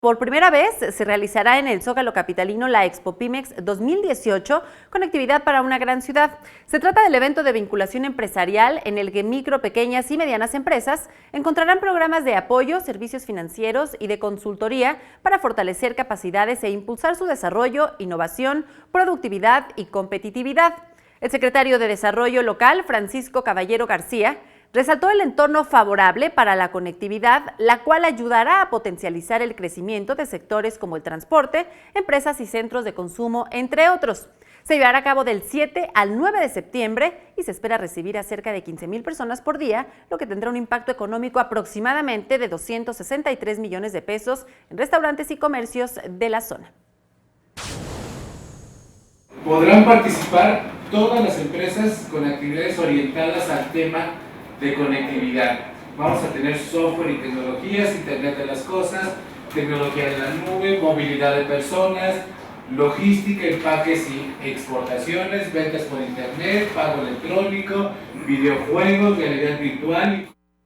Por primera vez se realizará en el Zócalo capitalino la Expo Pimex 2018, Conectividad para una gran ciudad. Se trata del evento de vinculación empresarial en el que micro, pequeñas y medianas empresas encontrarán programas de apoyo, servicios financieros y de consultoría para fortalecer capacidades e impulsar su desarrollo, innovación, productividad y competitividad. El secretario de Desarrollo Local, Francisco Caballero García, resaltó el entorno favorable para la conectividad, la cual ayudará a potencializar el crecimiento de sectores como el transporte, empresas y centros de consumo, entre otros. Se llevará a cabo del 7 al 9 de septiembre y se espera recibir a cerca de 15,000 personas por día, lo que tendrá un impacto económico aproximadamente de 263 millones de pesos en restaurantes y comercios de la zona. Podrán participar todas las empresas con actividades orientadas al tema de conectividad. Vamos a tener software y tecnologías, Internet de las cosas, tecnología de la nube, movilidad de personas, logística, empaques y exportaciones, ventas por internet, pago electrónico, videojuegos, realidad virtual.